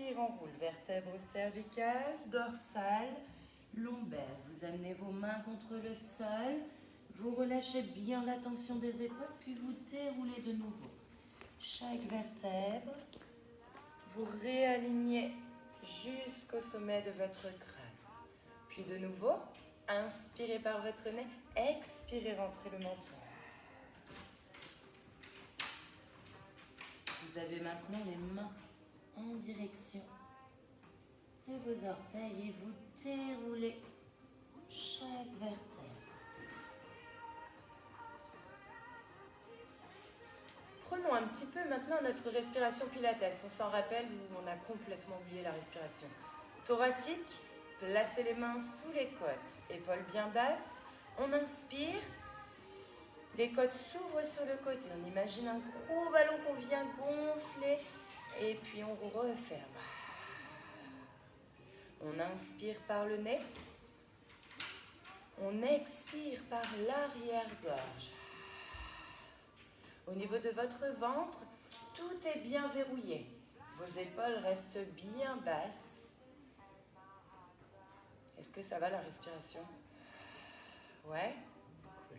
expire, enroule. Vertèbres cervicales, dorsale, lombaire. Vous amenez vos mains contre le sol. Vous relâchez bien la tension des épaules, puis vous déroulez de nouveau. Chaque vertèbre, vous réalignez jusqu'au sommet de votre crâne. Puis de nouveau, inspirez par votre nez, expirez, rentrez le menton. Vous avez maintenant les mains en direction de vos orteils et vous déroulez chaque vertèbre. Prenons un petit peu maintenant notre respiration pilates. On s'en rappelle ou on a complètement oublié la respiration. Thoracique, placez les mains sous les côtes, épaules bien basses. On inspire, les côtes s'ouvrent sur le côté. On imagine un gros ballon qu'on vient gonfler et puis on referme. On inspire par le nez. On expire par l'arrière-gorge. Au niveau de votre ventre, tout est bien verrouillé. Vos épaules restent bien basses. Est-ce que ça va la respiration? Ouais? Cool.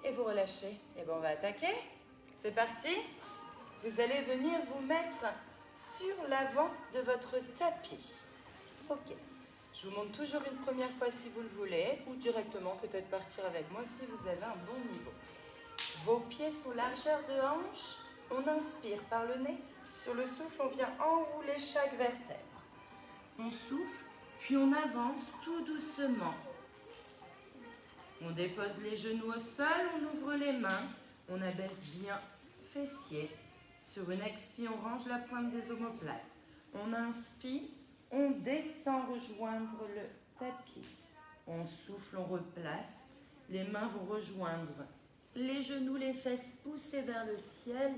Et vous relâchez. Et bien on va attaquer. C'est parti. Vous allez venir vous mettre sur l'avant de votre tapis. Ok. Je vous montre toujours une première fois si vous le voulez, ou directement peut-être partir avec moi si vous avez un bon niveau. Vos pieds sont largeur de hanche, on inspire par le nez, sur le souffle on vient enrouler chaque vertèbre. On souffle, puis on avance tout doucement. On dépose les genoux au sol, on ouvre les mains, on abaisse bien fessiers. Sur une expire, on range la pointe des omoplates. On inspire, on descend rejoindre le tapis. On souffle, on replace. Les mains vont rejoindre les genoux, les fesses poussées vers le ciel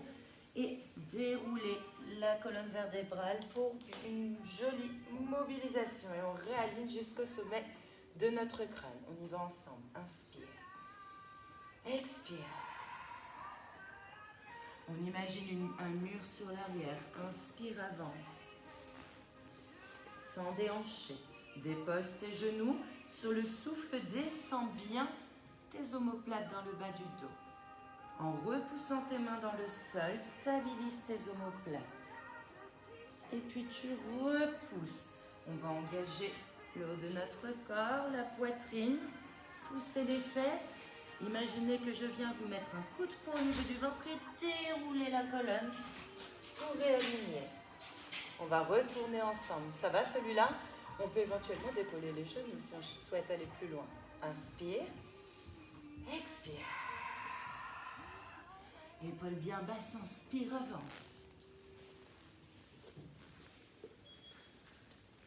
et dérouler la colonne vertébrale pour une jolie mobilisation. Et on réaligne jusqu'au sommet de notre crâne. On y va ensemble. Inspire. Expire. On imagine un mur sur l'arrière. Inspire, avance. Sans déhancher. Dépose tes genoux. Sur le souffle, descends bien tes omoplates dans le bas du dos. En repoussant tes mains dans le sol, stabilise tes omoplates. Et puis tu repousses. On va engager le haut de notre corps, la poitrine, pousser les fesses. Imaginez que je viens vous mettre un coup de poing au niveau du ventre et dérouler la colonne pour réaligner. On va retourner ensemble. Ça va celui-là? On peut éventuellement décoller les genoux si on souhaite aller plus loin. Inspire. Expire. Épaules bien basses, inspire, avance.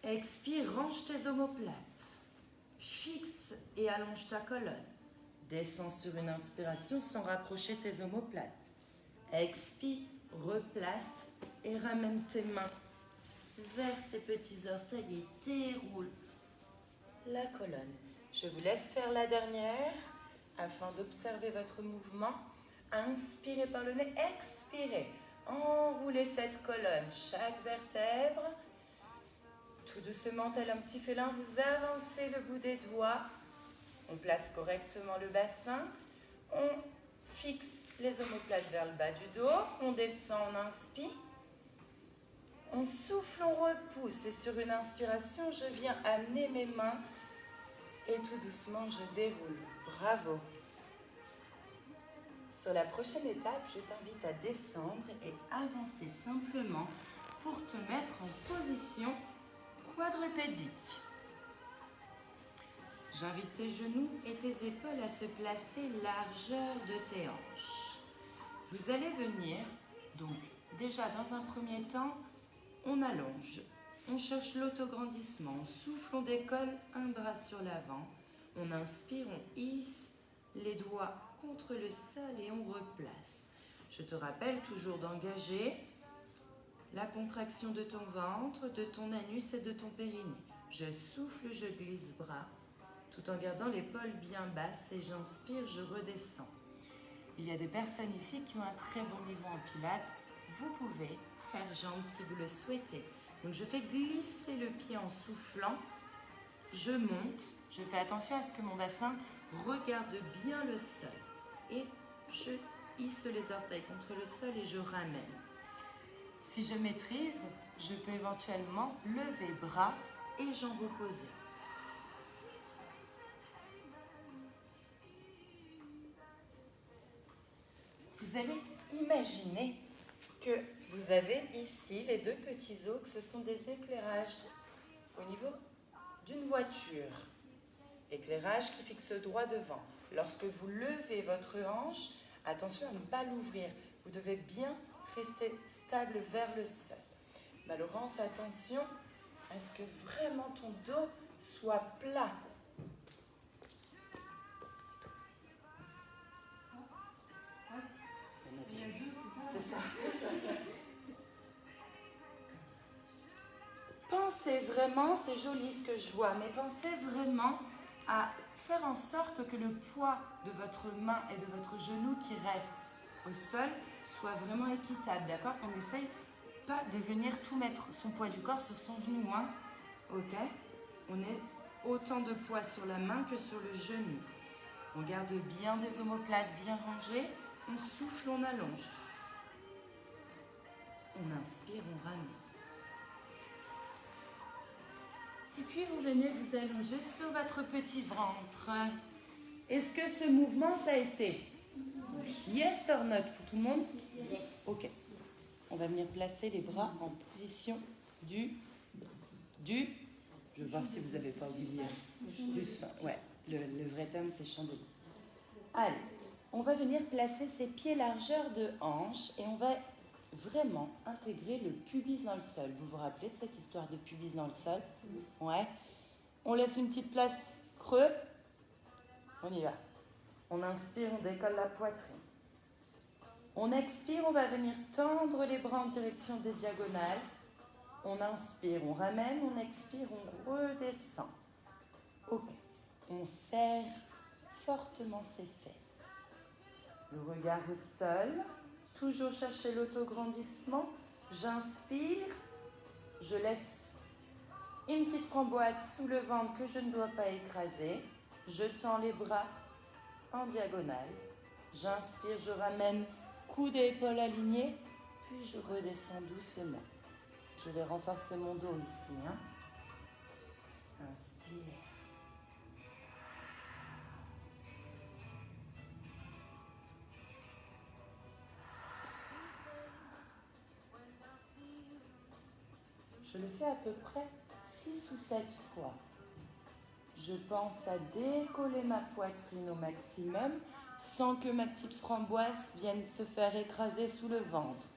Expire, range tes omoplates. Fixe et allonge ta colonne. Descends sur une inspiration sans rapprocher tes omoplates. Expire, replace et ramène tes mains vers tes petits orteils et déroule la colonne. Je vous laisse faire la dernière afin d'observer votre mouvement. Inspirez par le nez, expirez. Enroulez cette colonne, chaque vertèbre. Tout doucement, tel un petit félin, vous avancez le bout des doigts. On place correctement le bassin. On fixe les omoplates vers le bas du dos. On descend, on inspire. On souffle, on repousse. Et sur une inspiration, je viens amener mes mains. Et tout doucement, je déroule. Bravo. Sur la prochaine étape, je t'invite à descendre et avancer simplement pour te mettre en position quadrupédique. J'invite tes genoux et tes épaules à se placer largeur de tes hanches. Vous allez venir, donc déjà dans un premier temps, on allonge. On cherche l'autograndissement. On souffle, on décolle un bras sur l'avant. On inspire, on hisse les doigts contre le sol et on replace. Je te rappelle toujours d'engager la contraction de ton ventre, de ton anus et de ton périnée. Je souffle, je glisse bras, tout en gardant l'épaule bien basse et j'inspire, je redescends. Il y a des personnes ici qui ont un très bon niveau en pilates. Vous pouvez faire jambe si vous le souhaitez. Donc je fais glisser le pied en soufflant. Je monte. Je fais attention à ce que mon bassin regarde bien le sol. Et je hisse les orteils contre le sol et je ramène. Si je maîtrise, je peux éventuellement lever bras et jambes opposées. Vous allez imaginer que vous avez ici les deux petits os, que ce sont des éclairages au niveau d'une voiture. Éclairage qui fixe droit devant. Lorsque vous levez votre hanche, attention à ne pas l'ouvrir. Vous devez bien rester stable vers le sol. Laurence, attention à ce que vraiment ton dos soit plat. Il y a deux, c'est ça? Pensez vraiment, c'est joli ce que je vois, mais pensez vraiment à faire en sorte que le poids de votre main et de votre genou qui reste au sol soit vraiment équitable, d'accord? On n'essaye pas de venir tout mettre son poids du corps sur son genou, hein? Ok? On est autant de poids sur la main que sur le genou. On garde bien des omoplates bien rangées. On souffle, on allonge. On inspire, on ramène. Et puis vous venez vous allonger sur votre petit ventre. Est-ce que ce mouvement, ça a été? Yes or not pour tout le monde? Yes. Ok. On va venir placer les bras en position du... Je vais voir si vous n'avez pas oublié. Ouais, le vrai terme, c'est chandelier. Allez, on va venir placer ses pieds largeur de hanche et on va vraiment intégrer le pubis dans le sol. Vous vous rappelez de cette histoire de pubis dans le sol? Ouais. On laisse une petite place creux. On y va. On inspire, on décolle la poitrine. On expire, on va venir tendre les bras en direction des diagonales. On inspire, on ramène, on expire, on redescend. Ok. On serre fortement ses fesses. Le regard au sol. Toujours chercher l'autograndissement. J'inspire. Je laisse une petite framboise sous le ventre que je ne dois pas écraser. Je tends les bras en diagonale. J'inspire, je ramène coude et épaules alignés. Puis je redescends doucement. Je vais renforcer mon dos ici. Hein. Inspire. Je le fais à peu près 6 ou 7 fois. Je pense à décoller ma poitrine au maximum sans que ma petite framboise vienne se faire écraser sous le ventre.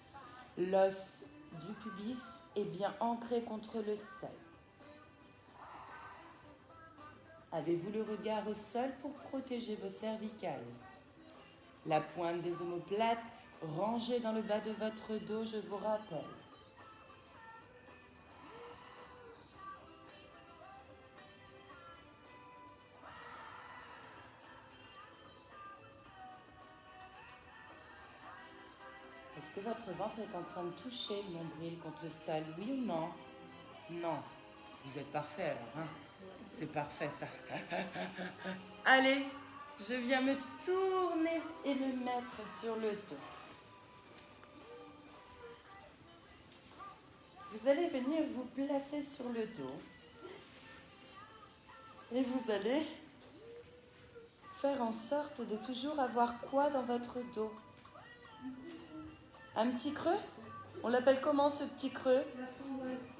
L'os du pubis est bien ancré contre le sol. Avez-vous le regard au sol pour protéger vos cervicales? La pointe des omoplates rangée dans le bas de votre dos, je vous rappelle. Est-ce que votre ventre est en train de toucher le nombril contre le sol, oui ou non? Non. Vous êtes parfait alors, hein? C'est parfait ça. Allez, je viens me tourner et me mettre sur le dos. Vous allez venir vous placer sur le dos. Et vous allez faire en sorte de toujours avoir quoi dans votre dos? Un petit creux? On l'appelle comment ce petit creux?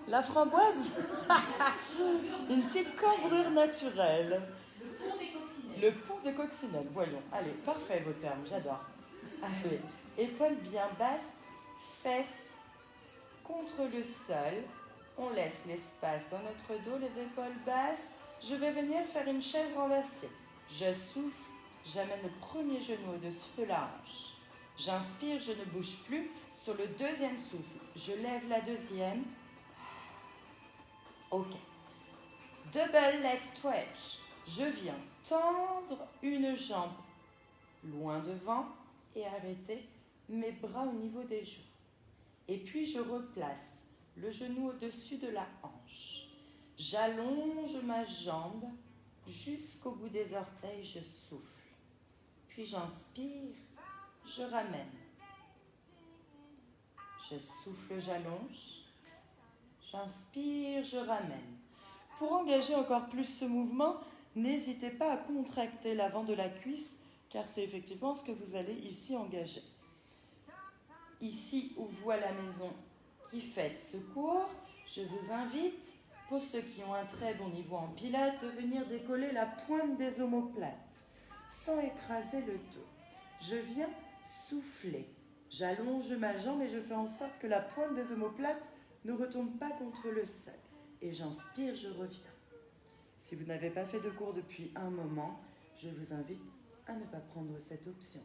La framboise. La framboise. Une petite cambrure naturelle. Le pont des coccinelles. Le pont des coccinelles, voyons. Allez, parfait vos termes, j'adore. Allez, épaules bien basses, fesses contre le sol. On laisse l'espace dans notre dos, les épaules basses. Je vais venir faire une chaise renversée. Je souffle, j'amène le premier genou au-dessus de la hanche. J'inspire, je ne bouge plus. Sur le deuxième souffle, je lève la deuxième. Ok. Double leg stretch. Je viens tendre une jambe loin devant et arrêter mes bras au niveau des joues. Et puis je replace le genou au-dessus de la hanche. J'allonge ma jambe jusqu'au bout des orteils, je souffle. Puis j'inspire, je ramène. Je souffle, j'allonge. J'inspire, je ramène. Pour engager encore plus ce mouvement, n'hésitez pas à contracter l'avant de la cuisse, car c'est effectivement ce que vous allez ici engager. Ici où vous à la maison qui faites ce cours, je vous invite, pour ceux qui ont un très bon niveau en pilates, de venir décoller la pointe des omoplates, sans écraser le dos. Je viens souffler. J'allonge ma jambe et je fais en sorte que la pointe des omoplates ne retombe pas contre le sol. Et j'inspire, je reviens. Si vous n'avez pas fait de cours depuis un moment, je vous invite à ne pas prendre cette option.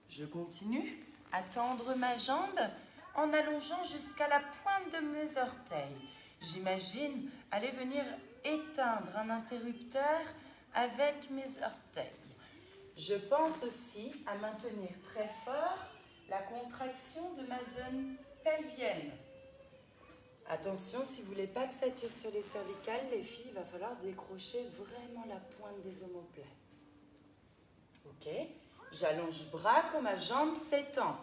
Je continue à tendre ma jambe en allongeant jusqu'à la pointe de mes orteils. J'imagine aller venir éteindre un interrupteur avec mes orteils. Je pense aussi à maintenir très fort la contraction de ma zone pelvienne. Attention, si vous ne voulez pas que ça tire sur les cervicales, les filles, il va falloir décrocher vraiment la pointe des omoplates. Ok? J'allonge bras quand ma jambe s'étend.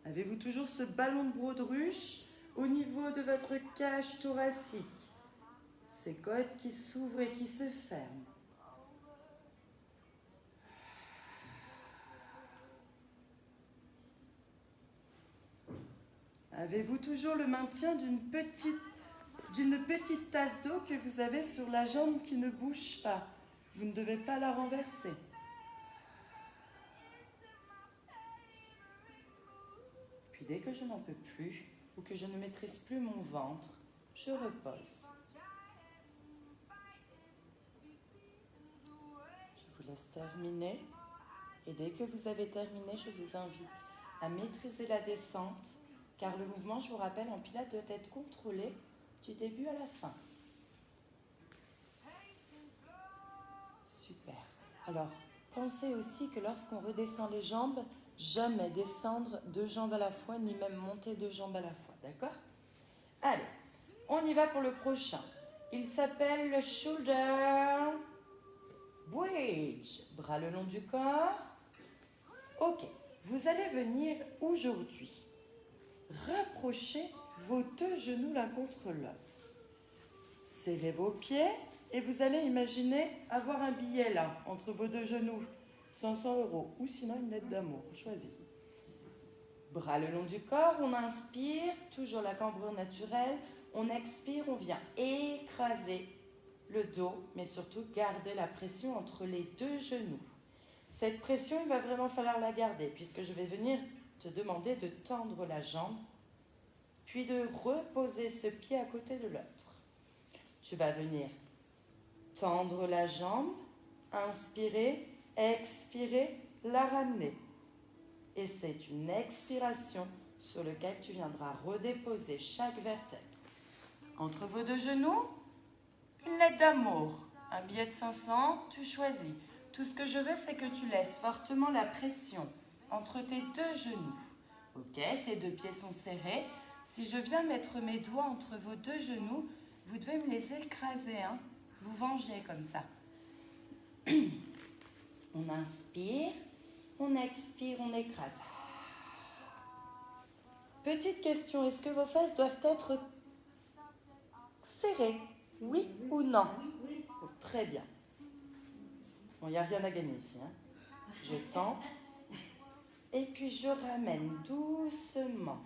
Avez-vous toujours ce ballon de baudruche au niveau de votre cage thoracique? Ces côtes qui s'ouvrent et qui se ferment. Avez-vous toujours le maintien d'une petite tasse d'eau que vous avez sur la jambe qui ne bouge pas? Vous ne devez pas la renverser. Puis dès que je n'en peux plus ou que je ne maîtrise plus mon ventre, je repose. Je vous laisse terminer. Et dès que vous avez terminé, je vous invite à maîtriser la descente, car le mouvement, je vous rappelle, en pilates doit être contrôlé du début à la fin. Super. Alors, pensez aussi que lorsqu'on redescend les jambes, jamais descendre 2 jambes à la fois, ni même monter 2 jambes à la fois, d'accord? Allez, on y va pour le prochain. Il s'appelle le shoulder bridge. Bras le long du corps. Ok, vous allez venir aujourd'hui rapprocher vos 2 genoux l'un contre l'autre. Serrez vos pieds et vous allez imaginer avoir un billet là, entre vos 2 genoux. 500 € ou sinon une lettre d'amour, choisis. Bras le long du corps, on inspire, toujours la cambrure naturelle. On expire, on vient écraser le dos, mais surtout garder la pression entre les 2 genoux. Cette pression, il va vraiment falloir la garder, puisque je vais venir te demander de tendre la jambe, puis de reposer ce pied à côté de l'autre. Tu vas venir tendre la jambe, inspirer, expirer, la ramener. Et c'est une expiration sur laquelle tu viendras redéposer chaque vertèbre. Entre vos 2 genoux, une lettre d'amour, un billet de 500, tu choisis. Tout ce que je veux, c'est que tu laisses fortement la pression entre tes 2 genoux. Ok, tes 2 pieds sont serrés. Si je viens mettre mes doigts entre vos 2 genoux, vous devez me les écraser, hein. Vous vengez comme ça. On inspire, on expire, on écrase. Petite question, est-ce que vos fesses doivent être serrées? Oui ou non? Oh, très bien. Bon, il n'y a rien à gagner ici, hein. Je tends. Et puis je ramène doucement.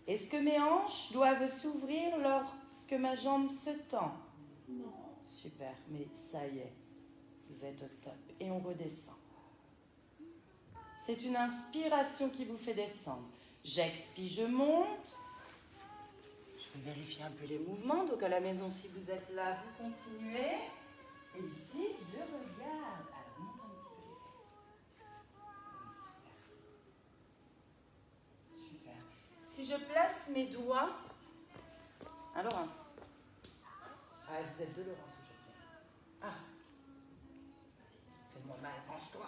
Est-ce que mes hanches doivent s'ouvrir lorsque ma jambe se tend? Non. Super, mais ça y est, vous êtes au top. Et on redescend. C'est une inspiration qui vous fait descendre. J'expire, je monte. Je vais vérifier un peu les mouvements. Donc à la maison, si vous êtes là, vous continuez. Et ici, je regarde. Alors, monte un petit peu les fesses. Super. Super. Si je place mes doigts... Ah, Laurence. Ah, vous êtes de Laurence aujourd'hui. Ah, dérange-toi.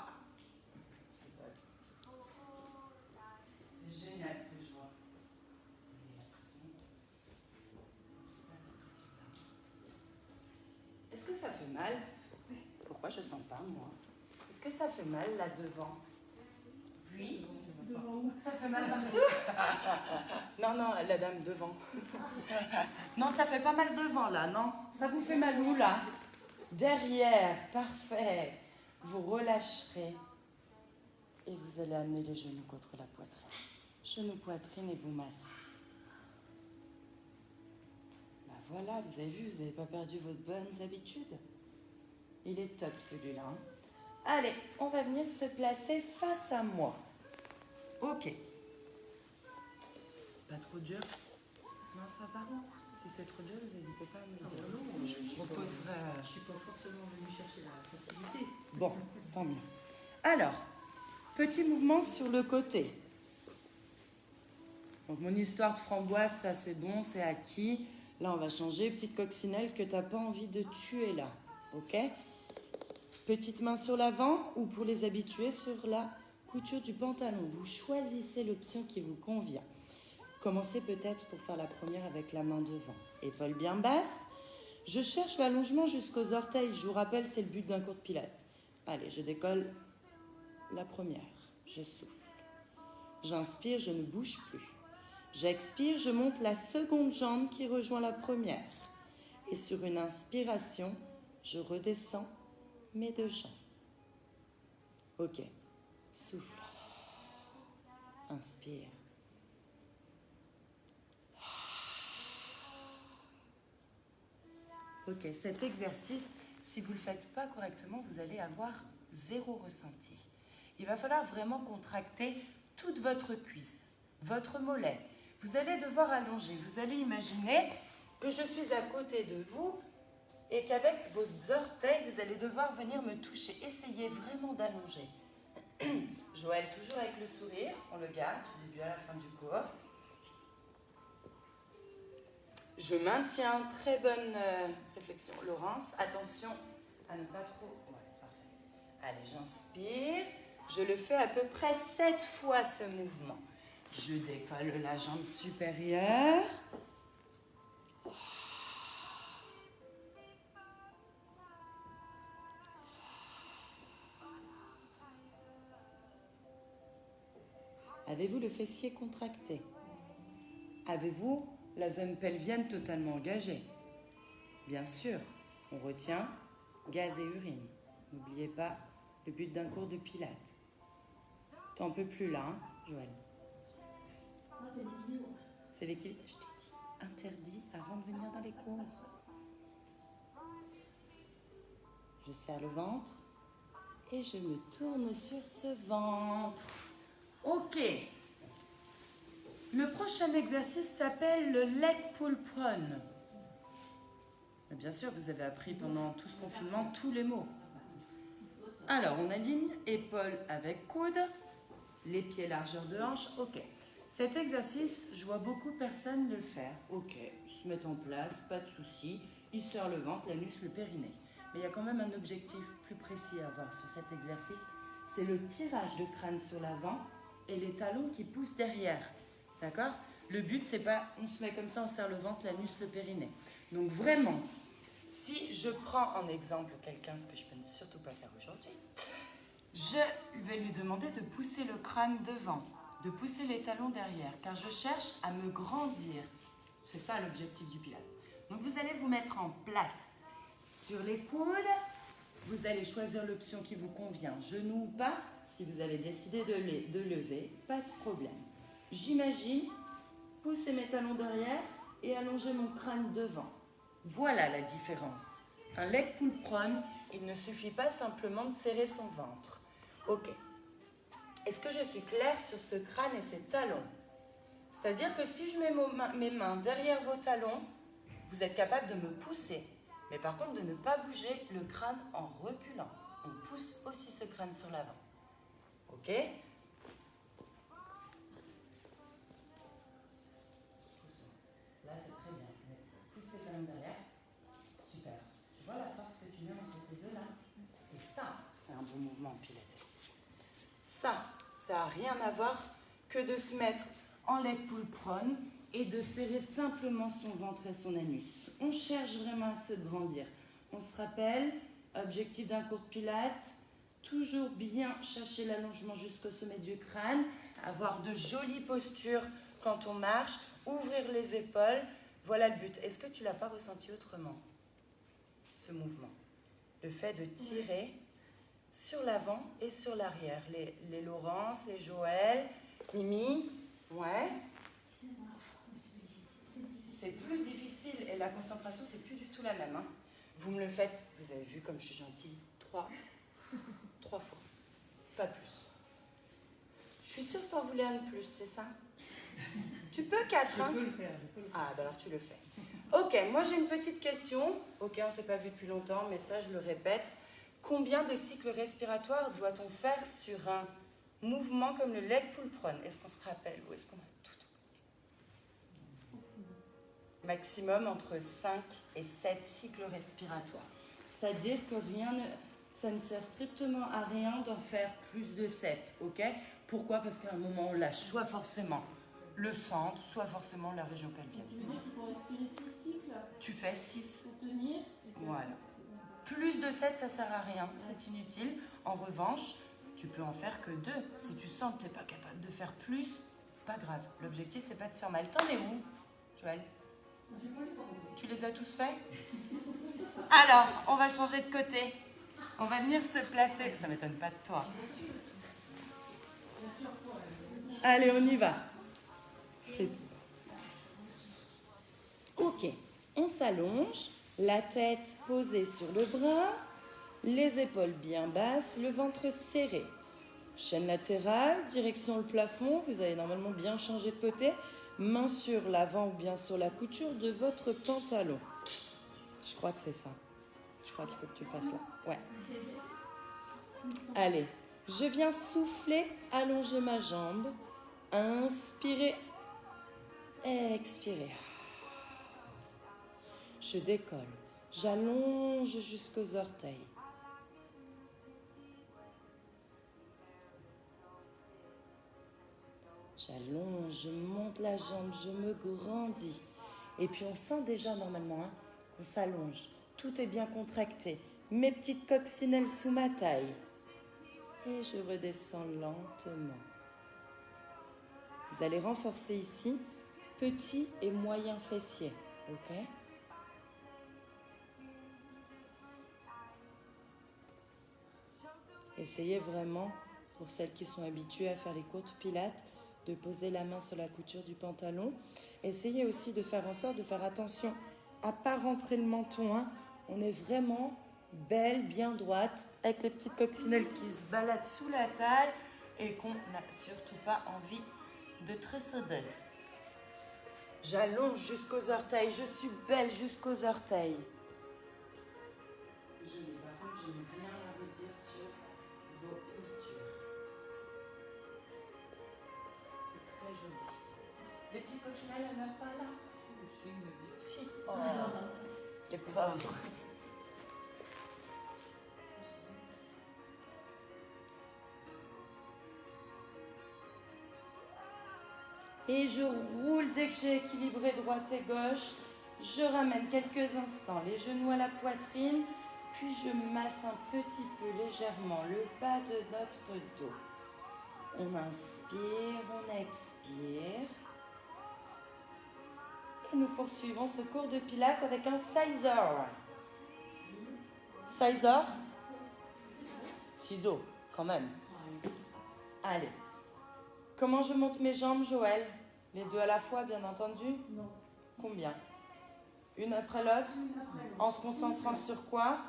C'est génial ce que je vois. Est-ce que ça fait mal? Pourquoi je sens pas, moi? Est-ce que ça fait mal là devant? Oui. Devant où? Ça fait mal partout? Non, non, la dame devant. Non, ça fait pas mal devant là, non? Ça vous fait mal où là? Derrière, parfait. Vous relâcherez et vous allez amener les genoux contre la poitrine. Genoux, poitrine et vous massez. Ben voilà, vous avez vu, vous n'avez pas perdu vos bonnes habitudes. Il est top celui-là. Hein? Allez, on va venir se placer face à moi. Ok. Pas trop dur? Non, ça va. Si c'est trop dur, vous n'hésitez pas à me le dire. Non, je proposerai... Je ne suis pas forcément venue chercher la facilité. Bon, tant mieux. Alors, petit mouvement sur le côté. Donc, mon histoire de framboise, ça c'est bon, c'est acquis. Là, on va changer. Petite coccinelle que tu n'as pas envie de tuer là. Ok? Petite main sur l'avant ou pour les habitués sur la couture du pantalon. Vous choisissez l'option qui vous convient. Commencez peut-être pour faire la première avec la main devant. Épaules bien basses. Je cherche l'allongement jusqu'aux orteils. Je vous rappelle, c'est le but d'un cours de pilates. Allez, je décolle la première. Je souffle. J'inspire, je ne bouge plus. J'expire, je monte la seconde jambe qui rejoint la première. Et sur une inspiration, je redescends mes deux jambes. Ok. Souffle. Inspire. Ok, cet exercice, si vous ne le faites pas correctement, vous allez avoir zéro ressenti. Il va falloir vraiment contracter toute votre cuisse, votre mollet. Vous allez devoir allonger. Vous allez imaginer que je suis à côté de vous et qu'avec vos orteils, vous allez devoir venir me toucher. Essayez vraiment d'allonger. Joël, toujours avec le sourire, on le garde du début à la fin du cours. Je maintiens, très bonne réflexion. Laurence, attention à ne pas trop... Ouais, parfait. Allez, j'inspire. Je le fais à peu près 7 fois ce mouvement. Je décolle la jambe supérieure. Avez-vous le fessier contracté? Avez-vous la zone pelvienne totalement engagée? Bien sûr, on retient gaz et urine. N'oubliez pas le but d'un cours de pilates. T'en peux plus là, hein, Joël? Non, c'est l'équilibre. C'est l'équilibre. Je t'ai dit, interdit avant de venir dans les cours. Je serre le ventre et je me tourne sur ce ventre. Ok. Le prochain exercice s'appelle le leg pull prone. Bien sûr, vous avez appris pendant tout ce confinement tous les mots. Alors, on aligne épaules avec coude, les pieds largeur de hanche. Ok. Cet exercice, je vois beaucoup de personnes le faire. Ok. Ils se mettent en place, pas de souci. Ils serrent le ventre, l'anus, le périnée. Mais il y a quand même un objectif plus précis à avoir sur cet exercice. C'est le tirage de crâne sur l'avant et les talons qui poussent derrière. D'accord? Le but, c'est pas on se met comme ça, on serre le ventre, l'anus, le périnée. Donc vraiment, si je prends en exemple quelqu'un, ce que je peux surtout pas faire aujourd'hui, je vais lui demander de pousser le crâne devant, de pousser les talons derrière, car je cherche à me grandir. C'est ça l'objectif du pilates. Donc vous allez vous mettre en place sur les coudes. Vous allez choisir l'option qui vous convient, genou ou pas. Si vous avez décidé de lever, pas de problème. J'imagine pousser mes talons derrière et allonger mon crâne devant. Voilà la différence. Un leg pull prone, il ne suffit pas simplement de serrer son ventre. Ok. Est-ce que je suis claire sur ce crâne et ses talons? C'est-à-dire que si je mets mes mains derrière vos talons, vous êtes capable de me pousser. Mais par contre, de ne pas bouger le crâne en reculant. On pousse aussi ce crâne sur l'avant. Ok? Là, c'est très bien. Pousse tes talons derrière. Super. Tu vois la force que tu mets entre tes deux là? Et ça, c'est un bon vos mouvements en pilates. Ça n'a rien à voir que de se mettre en leg pull prone et de serrer simplement son ventre et son anus. On cherche vraiment à se grandir. On se rappelle, objectif d'un cours de pilates, toujours bien chercher l'allongement jusqu'au sommet du crâne, avoir de jolies postures quand on marche, ouvrir les épaules. Voilà le but. Est-ce que tu ne l'as pas ressenti autrement, ce mouvement? Le fait de tirer sur l'avant et sur l'arrière. Les Laurence, les Joël, Mimi, ouais. C'est plus difficile et la concentration, c'est plus du tout la même. Hein. Vous me le faites, vous avez vu comme je suis gentille, 3 fois, pas plus. Je suis sûre que tu en voulais un de plus, c'est ça? Tu peux 4, hein? Je peux le faire. Ah, bah alors tu le fais. Ok, moi j'ai une petite question. Ok, on ne s'est pas vu depuis longtemps, mais ça je le répète. Combien de cycles respiratoires doit-on faire sur un mouvement comme le leg pull prone? Est-ce qu'on se rappelle ou est-ce qu'on a tout oublié? Maximum entre 5 et 7 cycles respiratoires. C'est-à-dire que ça ne sert strictement à rien d'en faire plus de 7, ok? Pourquoi? Parce qu'à un moment on lâche soit forcément le centre, soit forcément la région pelvienne. Tu veux dire qu'il faut respirer 6 cycles Tu fais 6. pour tenir? Voilà. Plus de 7, ça ne sert à rien, c'est inutile. En revanche, tu peux en faire que 2. Si tu sens que tu n'es pas capable de faire plus, pas grave. L'objectif, c'est pas de se faire mal. T'en es où, Joël? Moi, j'ai pas compté. Tu les as tous faits? Alors, on va changer de côté. On va venir se placer. Ça ne m'étonne pas de toi. Bien sûr, quoi. Allez, on y va. Ok, on s'allonge, la tête posée sur le bras, les épaules bien basses, le ventre serré. Chaîne latérale, direction le plafond, vous allez normalement bien changer de côté, main sur l'avant ou bien sur la couture de votre pantalon. Je crois que c'est ça. Je crois qu'il faut que tu le fasses là. Ouais. Allez, je viens souffler, allonger ma jambe, inspirer, expirer. Je décolle, j'allonge jusqu'aux orteils. J'allonge, je monte la jambe, je me grandis. Et puis on sent déjà normalement qu'on s'allonge. Tout est bien contracté. Mes petites coccinelles sous ma taille. Et je redescends lentement. Vous allez renforcer ici petit et moyen fessier. Ok ? Essayez vraiment, pour celles qui sont habituées à faire les cours de pilates, de poser la main sur la couture du pantalon. Essayez aussi de faire en sorte de faire attention à ne pas rentrer le menton. Hein. On est vraiment belle, bien droite, avec les petites coccinelles qui se baladent sous la taille et qu'on n'a surtout pas envie de tressader. J'allonge jusqu'aux orteils, je suis belle jusqu'aux orteils. C'est joli, par contre, j'aime bien la redire sur vos postures. C'est très joli. Les petites coccinelles, elles ne meurent pas là? Si. Oh, les pauvres. Et je roule dès que j'ai équilibré droite et gauche. Je ramène quelques instants les genoux à la poitrine, puis je masse un petit peu légèrement le bas de notre dos. On inspire, on expire. Et nous poursuivons ce cours de pilates avec un sizer. Sizer? Ciseaux, quand même. Allez. Comment je monte mes jambes, Joël? Les deux à la fois, bien entendu? Non. Combien? Une après l'autre? Une après l'autre. En se concentrant sur quoi?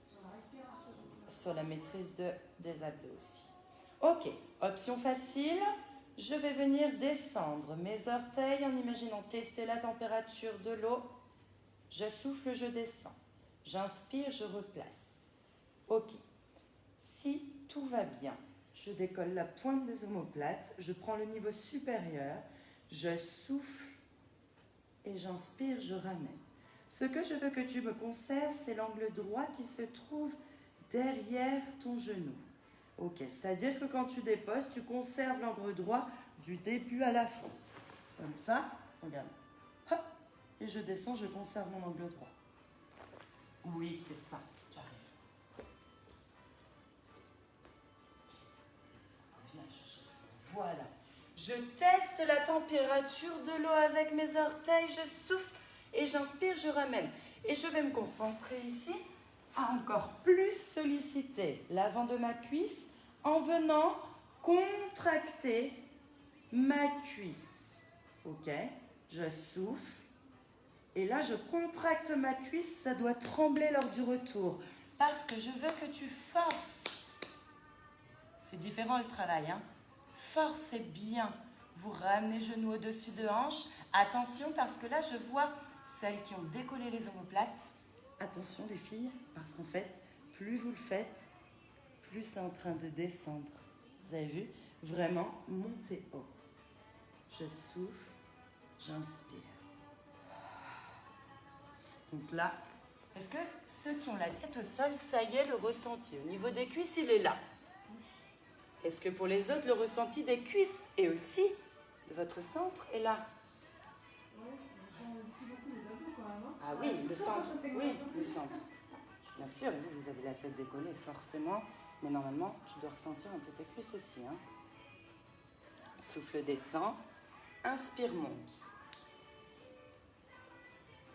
Sur la respiration. Sur la maîtrise des abdos aussi. Ok, option facile. Je vais venir descendre mes orteils en imaginant tester la température de l'eau. Je souffle, je descends. J'inspire, je replace. Ok. Si tout va bien, je décolle la pointe des omoplates, je prends le niveau supérieur, je souffle et j'inspire, je ramène. Ce que je veux que tu me conserves, c'est l'angle droit qui se trouve derrière ton genou. Ok, c'est-à-dire que quand tu déposes, tu conserves l'angle droit du début à la fin. Comme ça, regarde. Hop, et je descends, je conserve mon angle droit. Oui, c'est ça, j'arrive. C'est ça, viens chercher. Voilà. Je teste la température de l'eau avec mes orteils, je souffle et j'inspire, je ramène. Et je vais me concentrer ici à encore plus solliciter l'avant de ma cuisse en venant contracter ma cuisse. Ok, je souffle. Et là, je contracte ma cuisse, ça doit trembler lors du retour. Parce que je veux que tu forces. C'est différent le travail, hein. Forcez bien. Vous ramenez genoux au-dessus de hanche. Attention, parce que là, je vois celles qui ont décollé les omoplates. Attention les filles, parce qu'en fait, plus vous le faites, plus c'est en train de descendre. Vous avez vu? Vraiment, montez haut. Je souffle, j'inspire. Donc là, est-ce que ceux qui ont la tête au sol, ça y est, le ressenti au niveau des cuisses, il est là? Est-ce que pour les autres, le ressenti des cuisses et aussi de votre centre est là? Ouais, on sent aussi beaucoup les abdos quand même. Hein. Ah oui, le centre. Oui, le centre. Bien sûr, vous avez la tête décollée, forcément. Mais normalement, tu dois ressentir un peu tes cuisses aussi. Hein. Souffle descend. Inspire, monte.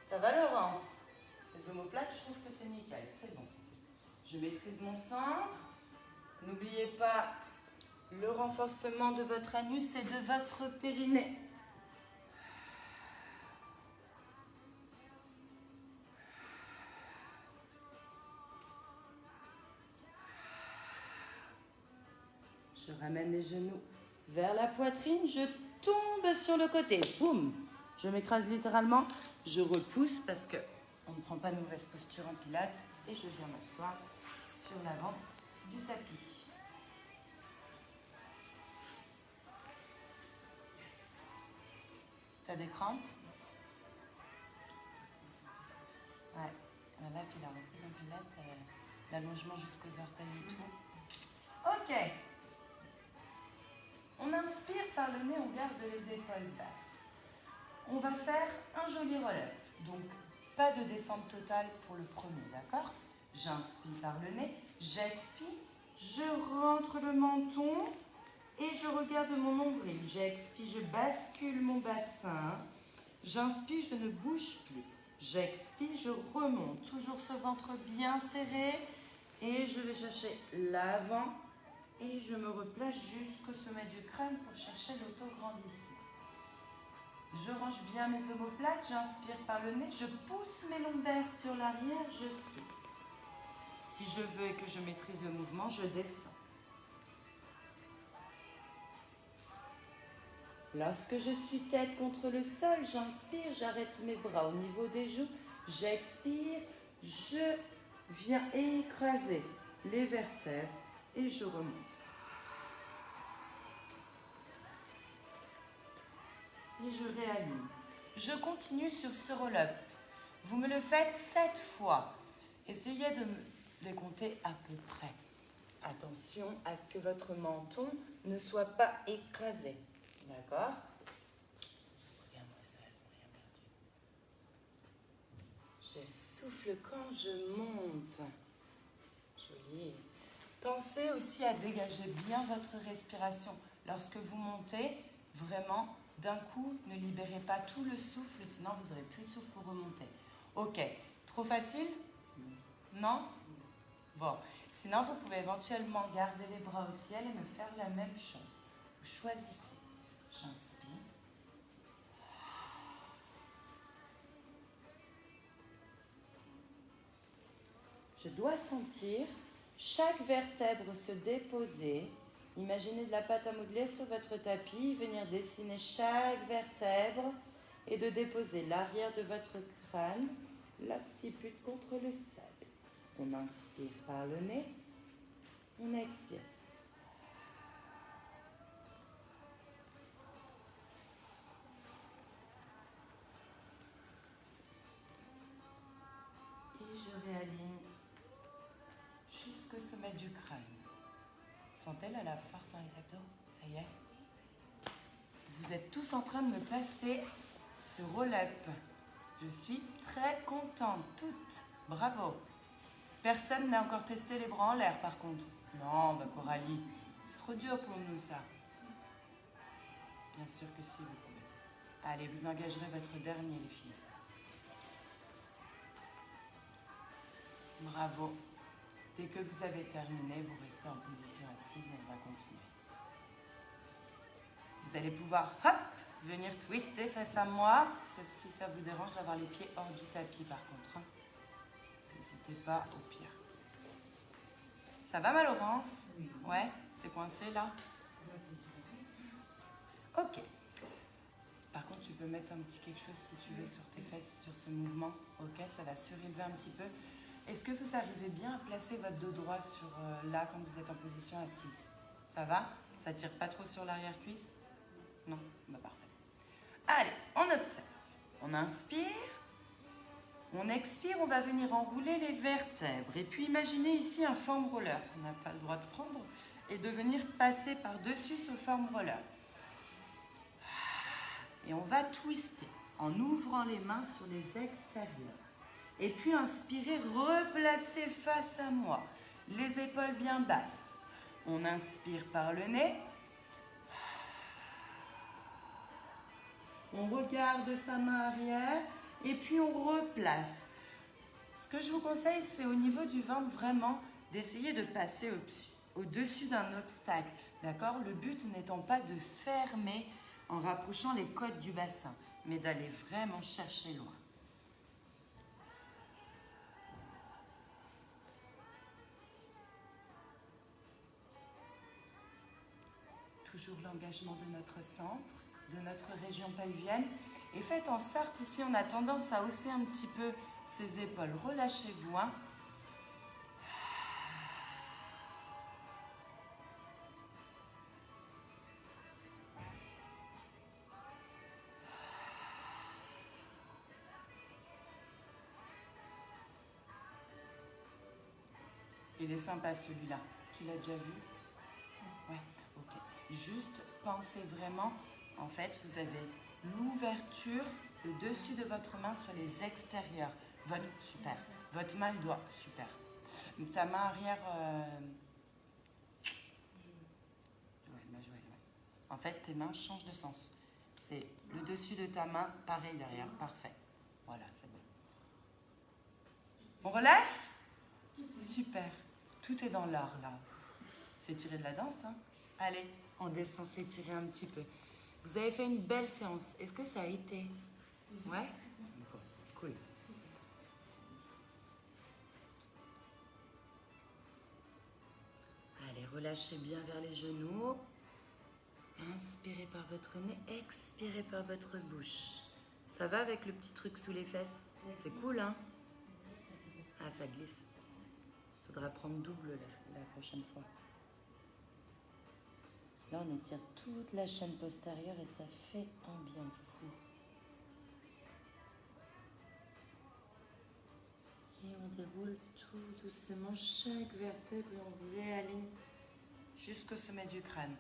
Ça va, Laurence? Les omoplates, je trouve que c'est nickel. C'est bon. Je maîtrise mon centre. N'oubliez pas le renforcement de votre anus et de votre périnée. Je ramène les genoux vers la poitrine, je tombe sur le côté. Boum! Je m'écrase littéralement, je repousse parce que on ne prend pas de mauvaise posture en pilates et je viens m'asseoir sur l'avant du tapis. T'as des crampes? Ouais. Là, puis la reprise en pilates, l'allongement jusqu'aux orteils et tout. Ok. On inspire par le nez, on garde les épaules basses. On va faire un joli roll-up. Donc, pas de descente totale pour le premier, d'accord? J'inspire par le nez, j'expire, je rentre le menton et je regarde mon nombril. J'expire, je bascule mon bassin. J'inspire, je ne bouge plus. J'expire, je remonte. Toujours ce ventre bien serré. Et je vais chercher l'avant. Et je me replace jusqu'au sommet du crâne pour chercher l'auto-grandissement. Je range bien mes omoplates, j'inspire par le nez, je pousse mes lombaires sur l'arrière, je souffle. Si je veux et que je maîtrise le mouvement, je descends. Lorsque je suis tête contre le sol, j'inspire, j'arrête mes bras au niveau des joues, j'expire, je viens écraser les vertèbres et je remonte. Et je réaligne. Je continue sur ce roll-up. Vous me le faites 7 fois. Essayez de les compter à peu près. Attention à ce que votre menton ne soit pas écrasé. D'accord? Regarde-moi ça, elles n'ont rien perdu. Je souffle quand je monte. Joli. Pensez aussi à dégager bien votre respiration. Lorsque vous montez, vraiment, d'un coup, ne libérez pas tout le souffle, sinon vous n'aurez plus de souffle pour remonter. Ok, trop facile? Non? Bon, sinon vous pouvez éventuellement garder les bras au ciel et me faire la même chose. Vous choisissez. J'inspire. Je dois sentir chaque vertèbre se déposer. Imaginez de la pâte à modeler sur votre tapis, venir dessiner chaque vertèbre et de déposer l'arrière de votre crâne, l'acciput contre le sol. On inspire par le nez, on expire. Et je réaligne jusqu'au sommet du crâne. Sentez là la force dans les abdos? Ça y est. Vous êtes tous en train de me passer ce roll-up. Je suis très contente, toutes. Bravo. Personne n'a encore testé les bras en l'air par contre. Non, bah Coralie, c'est trop dur pour nous ça. Bien sûr que si, vous pouvez. Allez, vous engagerez votre dernier, les filles. Bravo. Dès que vous avez terminé, vous restez en position assise et on va continuer. Vous allez pouvoir, hop, venir twister face à moi, sauf si ça vous dérange d'avoir les pieds hors du tapis par contre. Hein. N'hésitez pas au pire. Ça va ma Laurence? Ouais, c'est coincé là? Ok. Par contre, tu peux mettre un petit quelque chose si tu veux sur tes fesses, sur ce mouvement. Ok, ça va surélever un petit peu. Est-ce que vous arrivez bien à placer votre dos droit sur là quand vous êtes en position assise? Ça va? Ça tire pas trop sur l'arrière-cuisse? Non? Bah parfait. Allez, on observe. On inspire. On expire, on va venir enrouler les vertèbres. Et puis imaginez ici un foam roller. On n'a pas le droit de prendre. Et de venir passer par-dessus ce foam roller. Et on va twister en ouvrant les mains sur les extérieurs. Et puis inspirez, replacez face à moi. Les épaules bien basses. On inspire par le nez. On regarde sa main arrière. Et puis on replace. Ce que je vous conseille, c'est au niveau du ventre, vraiment, d'essayer de passer au-dessus d'un obstacle. D'accord? Le but n'étant pas de fermer en rapprochant les côtes du bassin, mais d'aller vraiment chercher loin. Toujours l'engagement de notre centre, de notre région pelvienne. Et faites en sorte, ici on a tendance à hausser un petit peu ses épaules. Relâchez-vous. Hein. Il est sympa celui-là. Tu l'as déjà vu? Ouais, ok. Juste pensez vraiment, en fait, vous avez l'ouverture, le dessus de votre main sur les extérieurs. Super. Votre main, le doigt, super. Ta main arrière... En fait, tes mains changent de sens. C'est le dessus de ta main, pareil derrière. Parfait. Voilà, c'est bon. On relâche? Super. Tout est dans l'art, là. C'est tiré de la danse, hein? Allez, on descend s'étirer un petit peu. Vous avez fait une belle séance. Est-ce que ça a été? Ouais? Cool. Allez, relâchez bien vers les genoux. Inspirez par votre nez, expirez par votre bouche. Ça va avec le petit truc sous les fesses? C'est cool, hein? Ah, ça glisse. Faudra prendre double la prochaine fois. Là, on étire toute la chaîne postérieure et ça fait un bien fou. Et on déroule tout doucement chaque vertèbre et on réaligne jusqu'au sommet du crâne.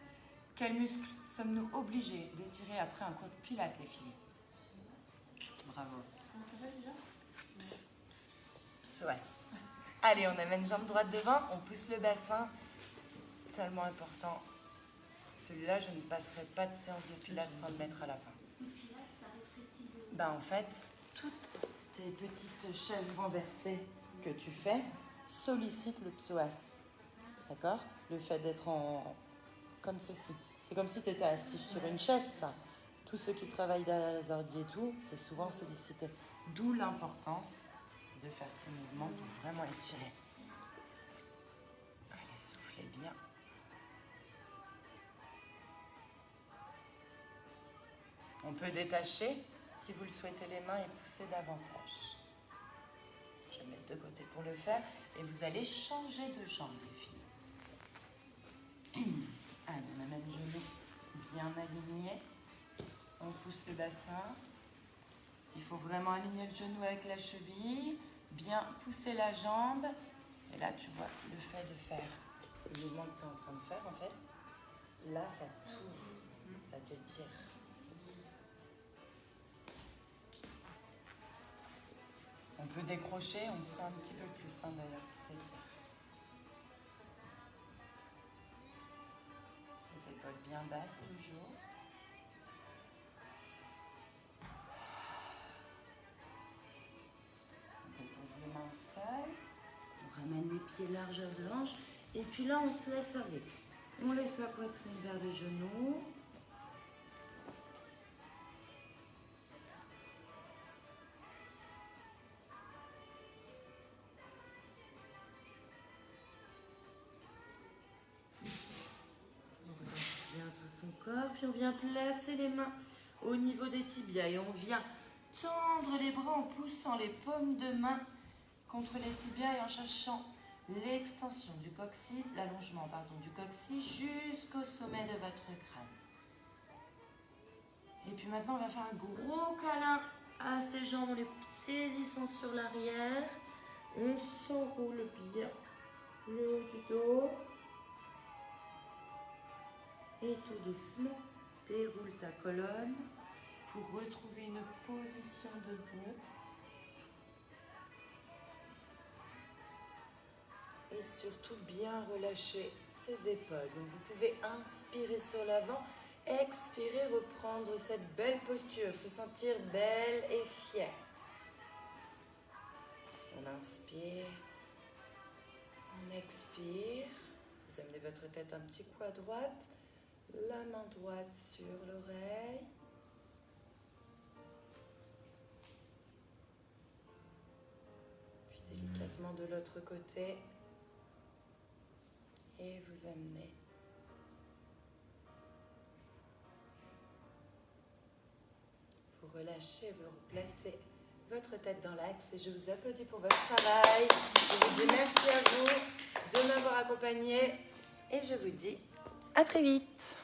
Quels muscles sommes-nous obligés d'étirer après un cours de pilates, les filles? Bravo. Comment ça s'appelle déjà? Psoas. Allez, on amène jambe droite devant, on pousse le bassin. C'est tellement important. Celui-là, je ne passerai pas de séance de pilates sans le mettre à la fin. Ben, en fait, toutes tes petites chaises renversées que tu fais sollicitent le psoas. D'accord? Le fait d'être comme ceci. C'est comme si tu étais assis sur une chaise, ça. Tous ceux qui travaillent derrière les ordi et tout, c'est souvent sollicité. D'où l'importance de faire ce mouvement pour vraiment étirer. Allez, soufflez bien. On peut détacher, si vous le souhaitez, les mains et pousser davantage. Je vais mettre de côté pour le faire. Et vous allez changer de jambe, les filles. Allez, on amène le genou bien aligné. On pousse le bassin. Il faut vraiment aligner le genou avec la cheville. Bien pousser la jambe. Et là, tu vois, le fait de faire le mouvement que tu es en train de faire, en fait, là, ça t'ouvre, ça t'étire. On peut décrocher, on sent un petit peu plus, hein, d'ailleurs, qui s'étire. Les épaules bien basses, toujours. On dépose les mains au sol. On ramène les pieds largeur de hanche. Et puis là, on se laisse aller. On laisse la poitrine vers les genoux. On relâche bien tout son corps. Puis on vient placer les mains au niveau des tibias. Et on vient tendre les bras en poussant les paumes de main contre les tibias et en cherchant l'extension du coccyx, l'allongement du coccyx jusqu'au sommet de votre crâne. Et puis maintenant, on va faire un gros câlin à ses jambes en les saisissant sur l'arrière. On s'enroule bien le haut du dos. Et tout doucement, déroule ta colonne pour retrouver une position debout. Et surtout bien relâcher ses épaules. Donc vous pouvez inspirer sur l'avant, expirer, reprendre cette belle posture, se sentir belle et fière. On inspire, on expire. Vous amenez votre tête un petit coup à droite, la main droite sur l'oreille. Puis délicatement de l'autre côté. Et vous amenez. Vous relâchez, vous replacez votre tête dans l'axe et je vous applaudis pour votre travail. Je vous dis merci à vous de m'avoir accompagné et je vous dis à très vite.